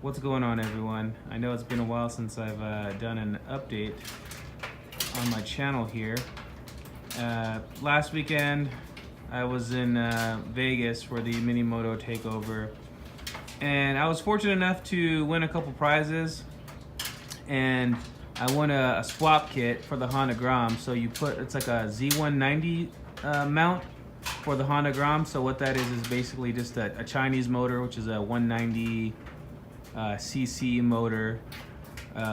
What's going on, everyone? I know it's been a while since I've done an update on my channel here. Last weekend I was in Vegas for the Mini Moto takeover, and I was fortunate enough to win a couple prizes, and I won a swap kit for the Honda Grom. So it's like a Z190 mount for the Honda Grom. So what that is basically just a Chinese motor, which is a 190 cc motor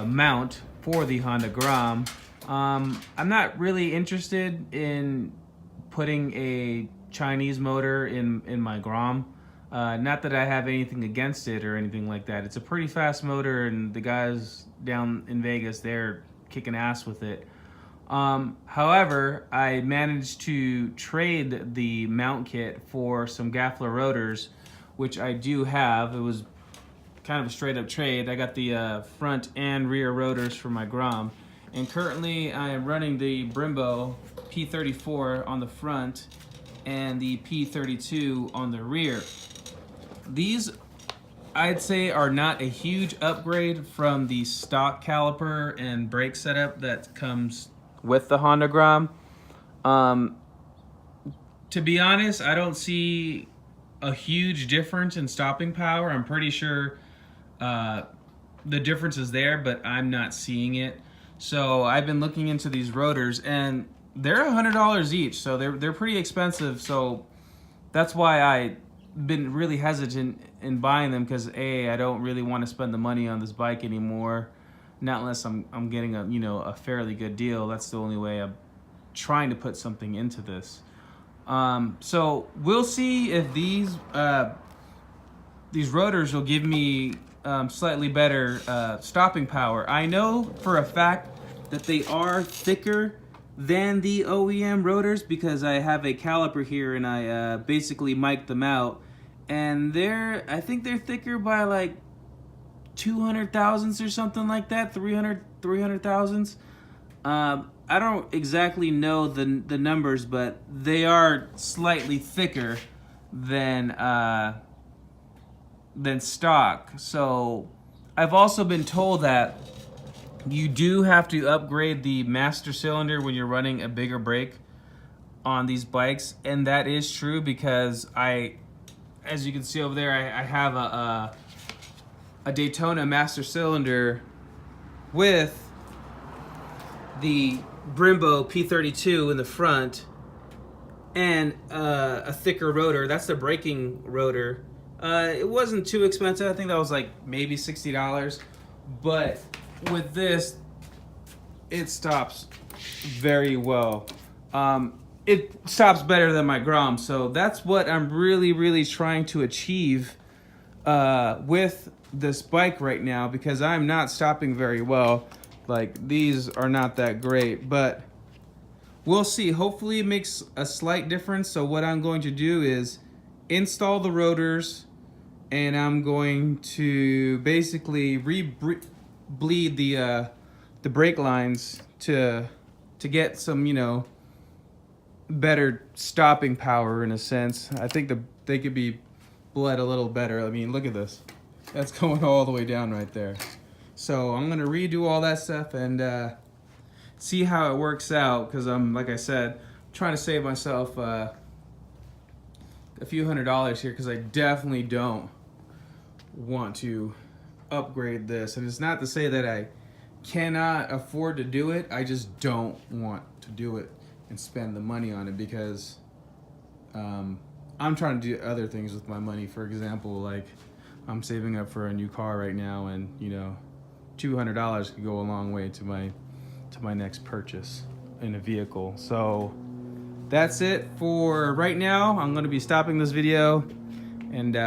mount for the Honda Grom. I'm not really interested in putting a Chinese motor in my Grom. Not that I have anything against it or anything like that. It's a pretty fast motor, and the guys down in Vegas, they're kicking ass with it. However, I managed to trade the mount kit for some Galfer rotors, which I do have. It was kind of a straight up trade. I got the front and rear rotors for my Grom, and currently I am running the Brembo P34 on the front and the P32 on the rear. These, I'd say, are not a huge upgrade from the stock caliper and brake setup that comes with the Honda Grom. To be honest, I don't see a huge difference in stopping power. I'm pretty sure the difference is there, but I'm not seeing it. So I've been looking into these rotors, and they're $100 each, so they're pretty expensive. So that's why I've been really hesitant in buying them, because I don't really want to spend the money on this bike anymore, not unless I'm getting a fairly good deal. That's the only way I'm trying to put something into this. So we'll see if these rotors will give me slightly better stopping power. I know for a fact that they are thicker than the OEM rotors, because I have a caliper here and I basically mic'd them out, and I think they're thicker by like 200 thousandths or something like that, 300 thousandths. I don't exactly know the numbers, but they are slightly thicker than stock. So I've also been told that you do have to upgrade the master cylinder when you're running a bigger brake on these bikes, and that is true, because as you can see over there, I have a Daytona master cylinder with the Brembo P32 in the front and a thicker rotor. That's the braking rotor. It wasn't too expensive. I think that was like maybe $60. But with this, it stops very well. It stops better than my Grom. So that's what I'm really trying to achieve with this bike right now, because I'm not stopping very well. Like, these are not that great, but we'll see. Hopefully it makes a slight difference. So what I'm going to do is install the rotors, and I'm going to basically bleed the brake lines to get some better stopping power, in a sense. I think they could be bled a little better. I mean, look at this. That's going all the way down right there. So I'm gonna redo all that stuff and see how it works out, because like I said, trying to save myself a few $100s here, because I definitely don't want to upgrade this. And it's not to say that I cannot afford to do it, I just don't want to do it and spend the money on it, because I'm trying to do other things with my money. For example, like, I'm saving up for a new car right now, and $200 could go a long way to my next purchase in a vehicle. So that's it for right now. I'm going to be stopping this video and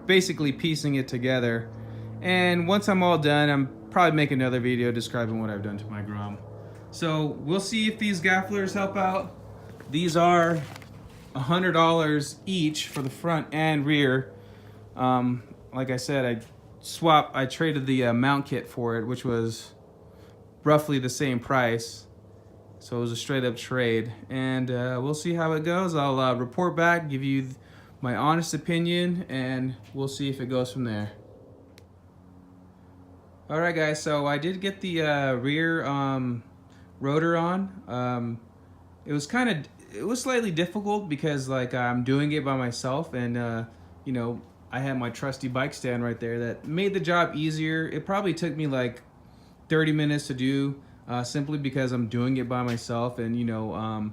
basically piecing it together. And once I'm all done, I'm probably make another video describing what I've done to my Grom. So we'll see if these gafflers help out. These are $100 each for the front and rear. Like I said, I traded the mount kit for it, which was roughly the same price. So it was a straight up trade, and we'll see how it goes. I'll report back, give you my honest opinion, and we'll see if it goes from there. All right, guys. So I did get the rear rotor on. It was slightly difficult because like I'm doing it by myself, and you know, I had my trusty bike stand right there that made the job easier. It probably took me like 30 minutes to do, simply because I'm doing it by myself, and you know,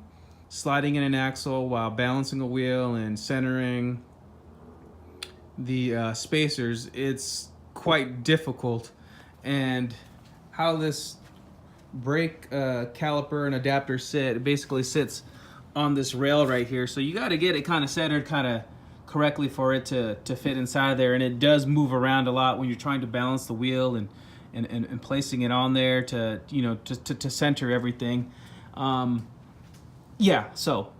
sliding in an axle while balancing a wheel and centering the spacers. It's quite difficult, and how this brake caliper and adapter sit, it basically sits on this rail right here, so you got to get it kind of centered kind of correctly for it to fit inside there, and it does move around a lot when you're trying to balance the wheel and placing it on there to, you know, to center everything. Yeah, so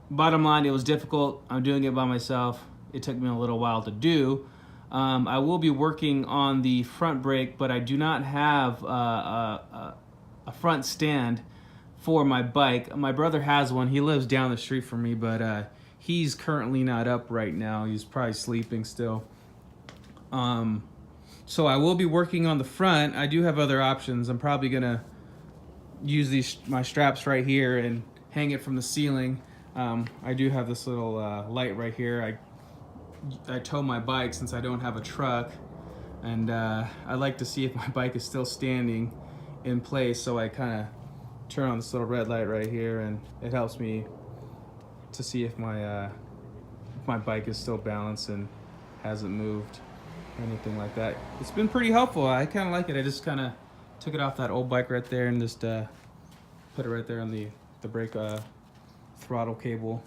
bottom line, it was difficult. I'm doing it by myself. It took me a little while to do. I will be working on the front brake, but I do not have a front stand for my bike. My brother has one. He lives down the street from me, but he's currently not up right now. He's probably sleeping still. So I will be working on the front. I do have other options. I'm probably gonna use my straps right here and hang it from the ceiling. I do have this little light right here. I tow my bike since I don't have a truck, and I like to see if my bike is still standing in place, so I kind of turn on this little red light right here, and it helps me to see if my bike is still balanced and hasn't moved or anything like that. It's been pretty helpful. I kind of like it. I just kind of took it off that old bike right there and just put it right there on the brake throttle cable.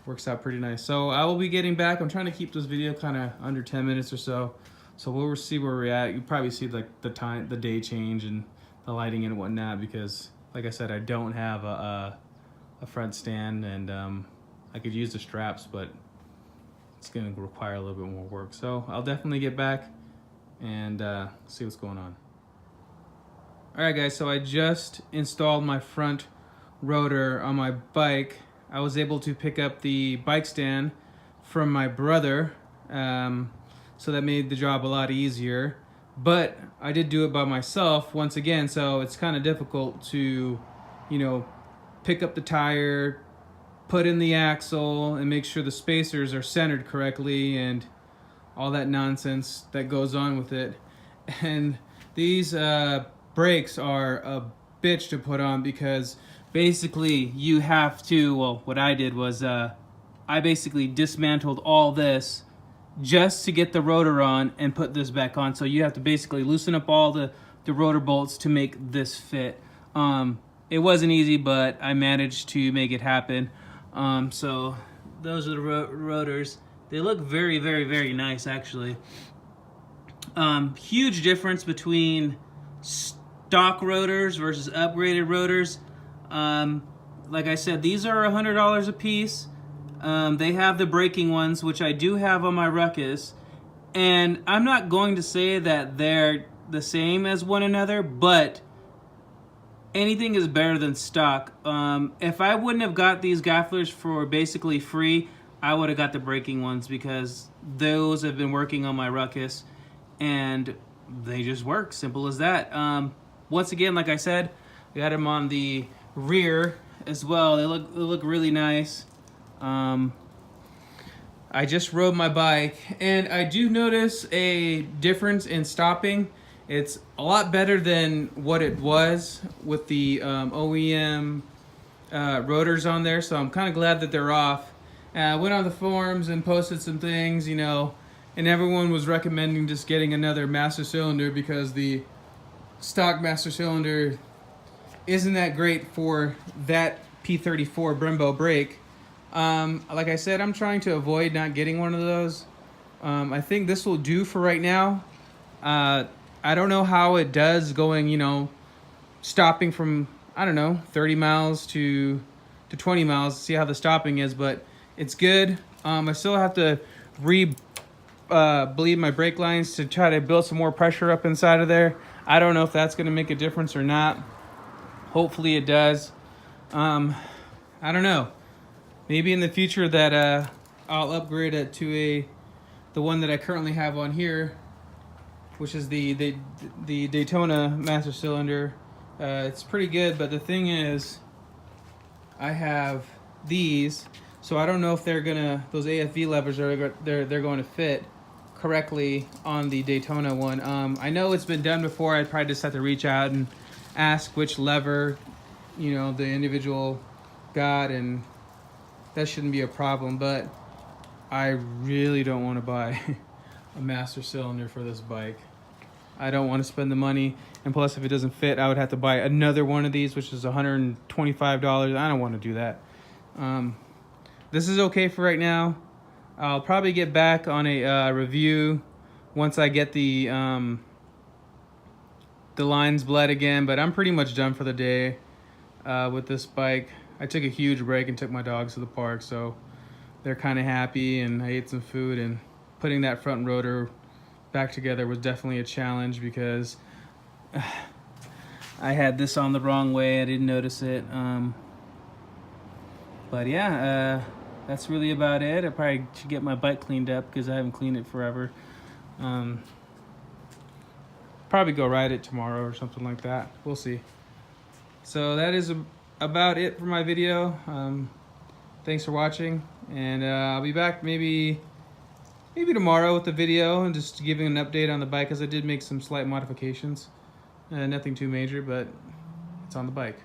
Works out pretty nice. So I will be getting back. I'm trying to keep this video kind of under 10 minutes or so. So we'll see where we're at. You probably see like the day change and the lighting and whatnot, because like I said, I don't have a front stand, and I could use the straps, but it's going to require a little bit more work. So I'll definitely get back and see what's going on. All right, guys. So I just installed my front rotor on my bike. I was able to pick up the bike stand from my brother, so that made the job a lot easier. But I did do it by myself once again, so it's kind of difficult to, you know, pick up the tire, put in the axle, and make sure the spacers are centered correctly, and all that nonsense that goes on with it. And these brakes are a bitch to put on, because basically you have to, well, what I did was I basically dismantled all this just to get the rotor on and put this back on. So you have to basically loosen up all the rotor bolts to make this fit. It wasn't easy, but I managed to make it happen. So those are the rotors. They look very, very, very nice, actually. Huge difference between stock rotors versus upgraded rotors. Like I said, these are $100 a piece. They have the braking ones, which I do have on my Ruckus, and I'm not going to say that they're the same as one another, but anything is better than stock. If I wouldn't have got these Galfers for basically free, I would have got the braking ones, because those have been working on my Ruckus and they just work. Simple as that. Once again, like I said, I got them on the rear as well. They look really nice. I just rode my bike, and I do notice a difference in stopping. It's a lot better than what it was with the OEM rotors on there, so I'm kind of glad that they're off. I went on the forums and posted some things, you know, and everyone was recommending just getting another master cylinder, because the stock master cylinder isn't that great for that P34 Brembo brake. Like I said, I'm trying to avoid not getting one of those. I think this will do for right now. I don't know how it does going, you know, stopping from, I don't know, 30 miles to 20 miles, see how the stopping is, but it's good. I still have to bleed my brake lines to try to build some more pressure up inside of there. I don't know if that's going to make a difference or not. Hopefully it does. I don't know. Maybe in the future that I'll upgrade it to the one that I currently have on here. which is the Daytona master cylinder. It's pretty good, but the thing is, I have these, so I don't know if they're gonna, those AFV levers they're going to fit correctly on the Daytona one. I know it's been done before. I probably just have to reach out and ask which lever, you know, the individual got, and that shouldn't be a problem. But I really don't want to buy a master cylinder for this bike. I don't want to spend the money, and plus if it doesn't fit, I would have to buy another one of these, which is $125. I don't want to do that. This is okay for right now. I'll probably get back on a review once I get the lines bled again, but I'm pretty much done for the day with this bike. I took a huge break and took my dogs to the park, so they're kind of happy, and I ate some food, and putting that front rotor back together was definitely a challenge because I had this on the wrong way. I didn't notice it. But yeah, that's really about it. I probably should get my bike cleaned up because I haven't cleaned it forever. Probably go ride it tomorrow or something like that. We'll see. So that is about it for my video. Thanks for watching, and I'll be back maybe tomorrow with the video and just giving an update on the bike, because I did make some slight modifications. Nothing too major, but it's on the bike.